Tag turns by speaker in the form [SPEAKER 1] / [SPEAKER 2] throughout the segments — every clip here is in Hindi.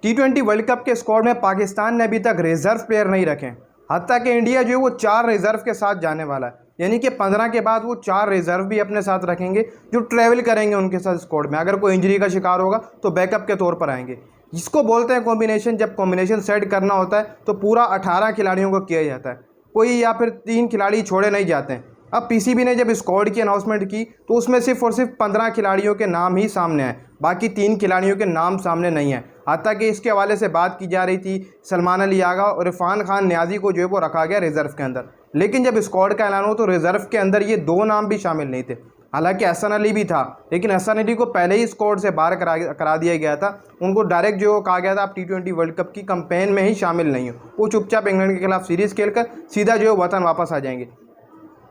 [SPEAKER 1] T20 वर्ल्ड कप के स्क्वाड में पाकिस्तान ने अभी तक रिजर्व प्लेयर नहीं रखे। हत्ता कि इंडिया जो है वो 4 रिजर्व के साथ जाने वाला है, यानी कि 15 के बाद वो 4 रिजर्व भी अपने साथ रखेंगे जो ट्रैवल करेंगे उनके साथ स्क्वाड में। अगर कोई इंजरी का शिकार होगा तो बैकअप के तौर पर आएंगे। जिसको बोलते हैं कॉम्बिनेशन। जब कॉम्बिनेशन सेट करना होता है तो पूरा 18 खिलाड़ियों को किया जाता है, कोई या फिर 3 खिलाड़ी छोड़े नहीं जाते हैं। अब पीसीबी ने जब स्क्वाड की अनाउंसमेंट की तो उसमें सिर्फ और सिर्फ 15 खिलाड़ियों के नाम ही सामने आए, बाकी 3 खिलाड़ियों के नाम सामने नहीं है। हालांकि इसके हवाले से बात की जा रही थी सलमान अली आगा और इरफान खान नियाजी को जो है वो रखा गया रिजर्व के अंदर, लेकिन जब स्क्वाड का ऐलान हो तो रिजर्व के अंदर ये 2 नाम भी शामिल नहीं थे। हालांकि हसन अली भी था, लेकिन हसन अली को पहले ही स्क्वाड से बाहर करा दिया गया था। उनको डायरेक्ट जो कहा गया था आप T20 वर्ल्ड कप की कैंपेन में ही शामिल नहीं हो, वो चुपचाप इंग्लैंड के खिलाफ सीरीज़ खेलकर सीधा जो है वतन वापस आ जाएंगे।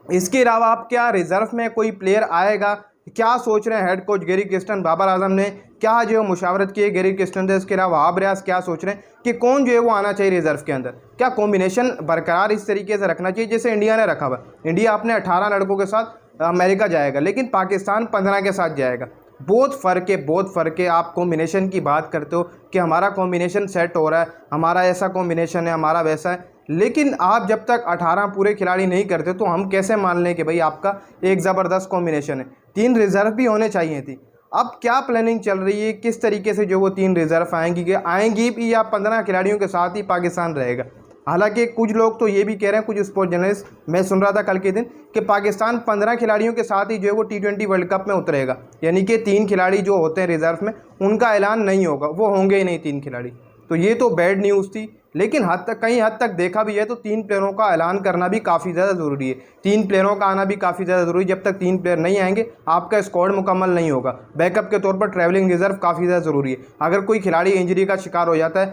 [SPEAKER 1] इसके अलावा आप क्या रिजर्व में कोई प्लेयर आएगा, क्या सोच रहे हैं head coach Gary Kirsten? Babar Azam ने क्या जो है मुशावरत की है गैरी क्रिस्टन से? इसके अलावा वहाब रियाज क्या सोच रहे हैं कि कौन जो है वो आना चाहिए रिजर्व के अंदर? क्या कॉम्बिनेशन बरकरार इस तरीके से रखना चाहिए जैसे इंडिया ने रखा हुआ? इंडिया अपने 18 लड़कों के साथ अमेरिका जाएगा, लेकिन पाकिस्तान 15 के साथ जाएगा। बहुत फ़र्क है। आप कॉम्बिनेशन की बात करते हो कि हमारा कॉम्बिनेशन सेट हो रहा है, हमारा ऐसा कॉम्बिनेशन है, हमारा वैसा है, लेकिन आप जब तक 18 पूरे खिलाड़ी नहीं करते तो हम कैसे मान लें कि भाई आपका एक ज़बरदस्त कॉम्बिनेशन है? 3 रिजर्व भी होने चाहिए थी। अब क्या प्लानिंग चल रही है, किस तरीके से जो वो 3 रिजर्व आएंगी भी या 15 खिलाड़ियों के साथ ही पाकिस्तान रहेगा? हालांकि कुछ लोग तो ये भी कह रहे हैं, कुछ स्पोर्ट जर्नलिस्ट, मैं सुन रहा था कल के दिन, कि पाकिस्तान 15 खिलाड़ियों के साथ ही जो है वो T20 वर्ल्ड कप में उतरेगा, यानी कि 3 खिलाड़ी जो होते हैं रिजर्व में उनका ऐलान नहीं होगा, वो होंगे ही नहीं 3 खिलाड़ी। तो ये तो बैड न्यूज़ थी, लेकिन कहीं हद तक देखा भी है तो 3 प्लेयरों का ऐलान करना भी काफ़ी ज़्यादा ज़रूरी है। 3 प्लेयरों का आना भी काफ़ी ज़्यादा ज़रूरी है। जब तक 3 प्लेयर नहीं आएंगे आपका स्क्वाड मुकम्मल नहीं होगा। बैकअप के तौर पर ट्रैवलिंग रिजर्व काफ़ी ज़्यादा ज़रूरी है। अगर कोई खिलाड़ी इंजरी का शिकार हो जाता है,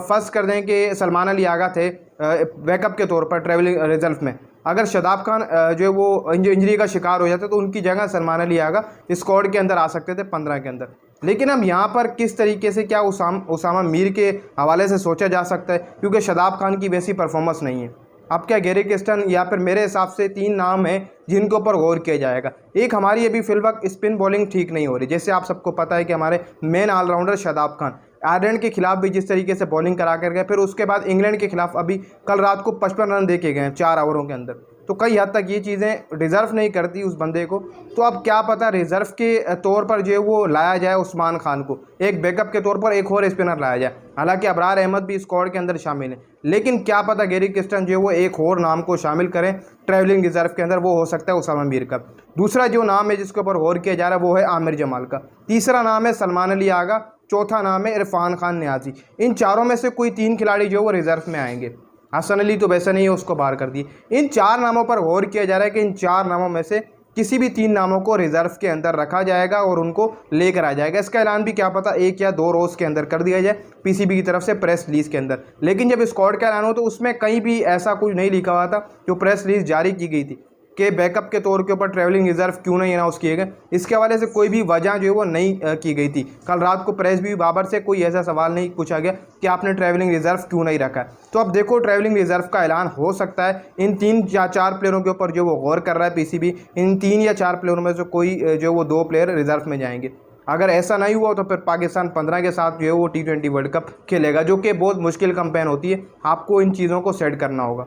[SPEAKER 1] फर्स्ट कर दें कि सलमान अली आगा थे बैकअप के तौर पर ट्रैवलिंग रिजर्व में, अगर शादाब खान जो है वो इंजरी का शिकार हो जाता है तो उनकी जगह सलमान अली आगा स्क्वाड के अंदर आ सकते थे 15 के अंदर। लेकिन अब यहाँ पर किस तरीके से क्या उसामा मीर के हवाले से सोचा जा सकता है, क्योंकि शादाब खान की वैसी परफॉर्मेंस नहीं है। अब क्या गैरी क्रिस्टन या फिर मेरे हिसाब से 3 नाम हैं जिनके ऊपर गौर किया जाएगा। एक, हमारी अभी फिलवक्त स्पिन बॉलिंग ठीक नहीं हो रही। जैसे आप सबको पता है कि हमारे main allrounder Shadab Khan Ireland के खिलाफ भी जिस तरीके से बॉलिंग करा कर गए, फिर उसके बाद इंग्लैंड के खिलाफ अभी कल रात को 55 रन दे के गए 4 ओवरों के अंदर, तो कई हद तक ये चीज़ें डिज़र्व नहीं करती उस बंदे को। तो अब क्या पता रिजर्व के तौर पर जो है वो लाया जाए उस्मान खान को, एक बैकअप के तौर पर एक और स्पिनर लाया जाए। हालांकि अबरार अहमद भी स्क्वाड के अंदर शामिल है, लेकिन क्या पता गैरी क्रिस्टन जो है वो एक और नाम को शामिल करें ट्रैवलिंग रिजर्व के अंदर, वो हो सकता है उसामा मीर का। दूसरा जो नाम है जिसके ऊपर गौर किया जा रहा है वो है आमिर जमाल का। तीसरा नाम है सलमान अली आगा। चौथा नाम है इरफान खान नियाजी। इन चारों में से कोई 3 खिलाड़ी जो है वो रिजर्व में आएंगे। हसन अली तो वैसा नहीं है, उसको बाहर कर दिए। इन 4 नामों पर गौर किया जा रहा है कि इन 4 नामों में से किसी भी 3 नामों को रिजर्व के अंदर रखा जाएगा और उनको लेकर आ जाएगा। इसका ऐलान भी क्या पता 1 या 2 रोज़ के अंदर कर दिया जाए पीसीबी की तरफ से प्रेस रिलीज़ के अंदर। लेकिन जब स्क्वाड का ऐलान हो तो उसमें कहीं भी ऐसा कुछ नहीं लिखा हुआ था जो प्रेस रिलीज़ जारी की गई थी कि बैकअप के तौर के ऊपर ट्रैवलिंग रिजर्व क्यों नहीं अनाउंस किए गए। इसके हवाले से कोई भी वजह जो है वो नहीं की गई थी। कल रात को प्रेस भी बाबर से कोई ऐसा सवाल नहीं पूछा गया कि आपने ट्रैवलिंग रिजर्व क्यों नहीं रखा है। तो अब देखो ट्रैवलिंग रिजर्व का ऐलान हो सकता है। इन 3 या 4 प्लेयरों के ऊपर जो वो गौर कर रहा है पीसीबी, इन 3 या 4 प्लेयरों में से कोई जो वो 2 प्लेयर रिजर्व में जाएंगे। अगर ऐसा नहीं हुआ तो फिर पाकिस्तान 15 के साथ जो है वो T20 वर्ल्ड कप खेलेगा, जो कि बहुत मुश्किल कैंपेन होती है। आपको इन चीज़ों को सेट करना होगा।